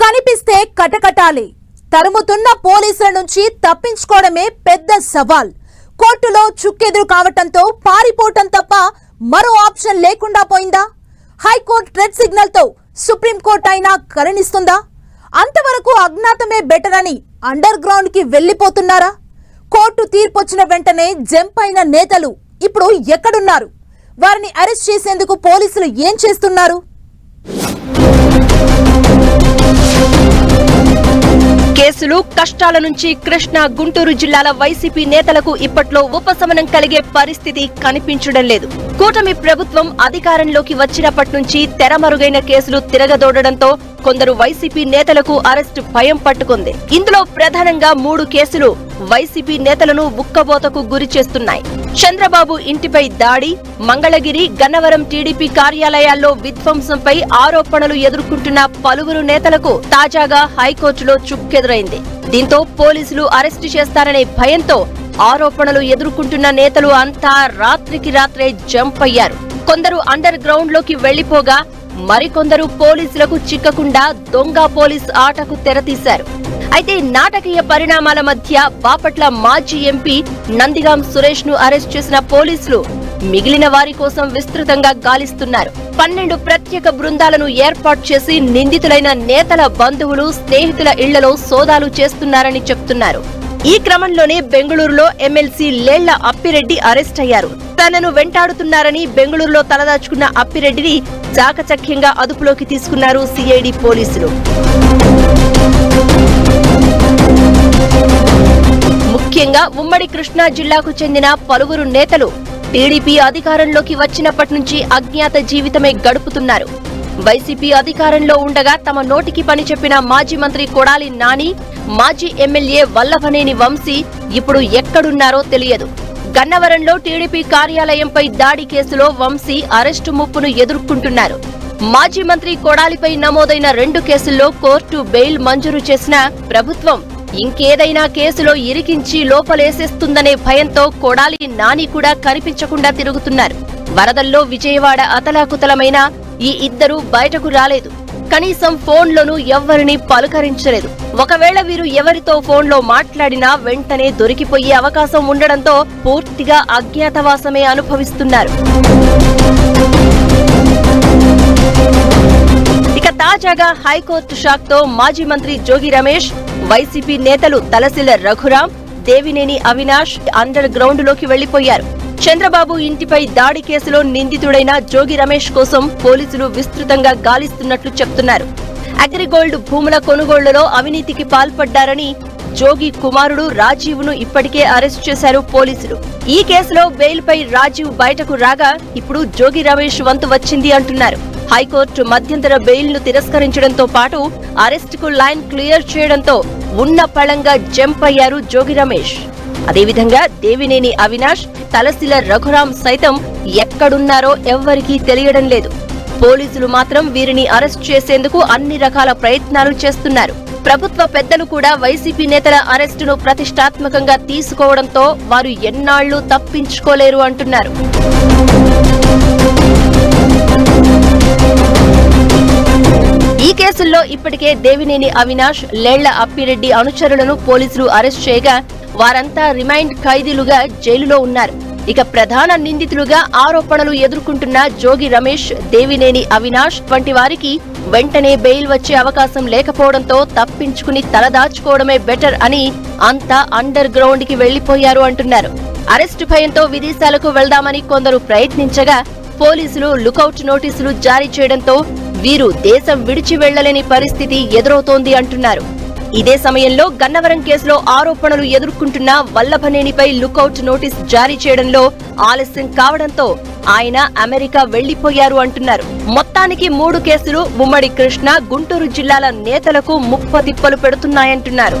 కనిపిస్తే కటకటాలి. తరుముతున్న పోలీసుల నుంచి తప్పించుకోవడమే పెద్ద సవాల్. కోర్టులో చుక్కెదురు కావటంతో పారిపోవటం తప్ప మరో ఆప్షన్ లేకుండా పోయిందా? హైకోర్టు రెడ్ సిగ్నల్ తో సుప్రీంకోర్టు అయినా కరుణిస్తుందా? అంతవరకు అజ్ఞాతమే బెటర్ అని అండర్ గ్రౌండ్ కి వెళ్లిపోతున్నారా? కోర్టు తీర్పొచ్చిన వెంటనే జంప్ అయిన నేతలు ఇప్పుడు ఎక్కడున్నారు? వారిని అరెస్ట్ చేసేందుకు పోలీసులు ఏం చేస్తున్నారు? కేసులు కష్టాల నుంచి కృష్ణా, గుంటూరు జిల్లాల వైసీపీ నేతలకు ఇప్పట్లో ఉపశమనం కలిగే పరిస్థితి కనిపించడం లేదు. కూటమి ప్రభుత్వం అధికారంలోకి వచ్చినప్పటి నుంచి తెరమరుగైన కేసులు తిరగదోడడంతో కొందరు వైసీపీ నేతలకు అరెస్టు భయం పట్టుకుంది. ఇందులో ప్రధానంగా 3 కేసులు వైసీపీ నేతలను ఉక్కబోతకు గురి చేస్తున్నాయి. చంద్రబాబు ఇంటిపై దాడి, మంగళగిరి, గన్నవరం టీడీపీ కార్యాలయాల్లో విధ్వంసంపై ఆరోపణలు ఎదుర్కొంటున్న పలువురు నేతలకు తాజాగా హైకోర్టులో చుక్కెదురైంది. దీంతో పోలీసులు అరెస్టు చేస్తారనే భయంతో ఆరోపణలు ఎదుర్కొంటున్న నేతలు అంతా రాత్రికి రాత్రే జంప్ అయ్యారు. కొందరు అండర్ గ్రౌండ్ లోకి వెళ్లిపోగా మరికొందరు పోలీసులకు చిక్కకుండా దొంగ పోలీస్ ఆటకు తెరతీశారు. అయితే నాటకీయ పరిణామాల మధ్య బాపట్ల మాజీ ఎంపీ నందిగాం సురేష్ ను అరెస్ట్ చేసిన పోలీసులు మిగిలిన వారి కోసం విస్తృతంగా గాలిస్తున్నారు. 12 ప్రత్యేక బృందాలను ఏర్పాటు చేసి నిందితులైన నేతల బంధువులు, స్నేహితుల ఇళ్లలో సోదాలు చేస్తున్నారని చెప్తున్నారు. ఈ క్రమంలోనే బెంగళూరులో ఎమ్మెల్సీ లేళ్ల అప్పిరెడ్డి అరెస్ట్ అయ్యారు. తనను వెంటాడుతున్నారని బెంగళూరులో తలదాచుకున్న అప్పిరెడ్డిని చాకచక్యంగా అదుపులోకి తీసుకున్నారు సిఐడి పోలీసులు. ముఖ్యంగా ఉమ్మడి కృష్ణా జిల్లాకు చెందిన పలువురు నేతలు టీడీపీ అధికారంలోకి వచ్చినప్పటి నుంచి అజ్ఞాత జీవితమే గడుపుతున్నారు. వైసీపీ అధికారంలో ఉండగా తమ నోటికి పని చెప్పిన మాజీ మంత్రి కొడాలి నాని, మాజీ ఎమ్మెల్యే వల్లభనేని వంశీ ఇప్పుడు ఎక్కడున్నారో తెలియదు. గన్నవరంలో టీడీపీ కార్యాలయంపై దాడి కేసులో వంశీ అరెస్టు ముప్పును ఎదుర్కొంటున్నారు. మాజీ మంత్రి కొడాలిపై నమోదైన 2 కేసుల్లో కోర్టు బెయిల్ మంజూరు చేసిన ప్రభుత్వం ఇంకేదైనా కేసులో ఇరికించి లోపలేసేస్తుందనే భయంతో కొడాలి నాని కూడా కనిపించకుండా తిరుగుతున్నారు. వరదల్లో విజయవాడ అతలాకుతలమైన ఈ ఇద్దరు బయటకు రాలేదు. కనీసం ఫోన్లోనూ ఎవ్వరిని పలుకరించలేదు. ఒకవేళ వీరు ఎవరితో ఫోన్లో మాట్లాడినా వెంటనే దొరికిపోయే అవకాశం ఉండడంతో పూర్తిగా అజ్ఞాతవాసమే అనుభవిస్తున్నారు. ఇక తాజాగా హైకోర్టు షాక్తో మాజీ మంత్రి జోగి రమేష్, వైసీపీ నేతలు తలసిల రఘురాం, దేవినేని అవినాష్ అండర్ గ్రౌండ్ లోకి వెళ్లిపోయారు. చంద్రబాబు ఇంటిపై దాడి కేసులో నిందితుడైన జోగి రమేష్ కోసం పోలీసులు విస్తృతంగా గాలిస్తున్నట్లు చెప్తున్నారు. అగ్రిగోల్డ్ భూముల కొనుగోళ్లలో అవినీతికి పాల్పడ్డారని జోగి కుమారుడు రాజీవ్ ను ఇప్పటికే అరెస్ట్ చేశారు పోలీసులు. ఈ కేసులో బెయిల్ పై రాజీవ్ బయటకు రాగా ఇప్పుడు జోగి రమేష్ వంతు వచ్చింది అంటున్నారు. హైకోర్టు మధ్యంతర బెయిల్ ను తిరస్కరించడంతో పాటు అరెస్టుకు లైన్ క్లియర్ చేయడంతో ఉన్న పళంగా జంప్ అయ్యారు జోగి రమేష్. అదేవిధంగా దేవినేని అవినాష్, తలసిల రఘురాం సైతం ఎక్కడున్నారో ఎవ్వరికీ తెలియడం లేదు. పోలీసులు మాత్రం వీరిని అరెస్ట్ చేసేందుకు అన్ని రకాల ప్రయత్నాలు చేస్తున్నారు. ప్రభుత్వ పెద్దలు కూడా వైసీపీ నేతల అరెస్టును ప్రతిష్టాత్మకంగా తీసుకోవడంతో వారు ఎన్నాళ్లు తప్పించుకోలేరు అంటున్నారు. ఈ కేసుల్లో ఇప్పటికే దేవినేని అవినాష్, లేళ్ల అప్పిరెడ్డి అనుచరులను పోలీసులు అరెస్ట్ చేయగా వారంతా రిమైండ్ ఖైదీలుగా జైలులో ఉన్నారు. ఇక ప్రధాన నిందితులుగా ఆరోపణలు ఎదుర్కొంటున్న జోగి రమేష్, దేవినేని అవినాష్ వంటి వారికి వెంటనే బెయిల్ వచ్చే అవకాశం లేకపోవడంతో తప్పించుకుని తలదాచుకోవడమే బెటర్ అని అంతా అండర్ గ్రౌండ్ కి వెళ్లిపోయారు అంటున్నారు. అరెస్టు భయంతో విదేశాలకు వెళ్దామని కొందరు ప్రయత్నించగా పోలీసులు లుకౌట్ నోటీసులు జారీ చేయడంతో వీరు దేశం విడిచి వెళ్లలేని పరిస్థితి ఎదురవుతోంది అంటున్నారు. ఇదే సమయంలో గన్నవరం కేసులో ఆరోపణలు ఎదుర్కొంటున్న వల్లభనేనిపై లుకౌట్ నోటీస్ జారీ చేయడంలో ఆలస్యం కావడంతో ఆయన అమెరికా వెళ్లిపోయారు అంటున్నారు. మొత్తానికి 3 కేసులు ఉమ్మడి కృష్ణా, గుంటూరు జిల్లాల నేతలకు ముప్పతిప్పలు పెడుతున్నాయంటున్నారు.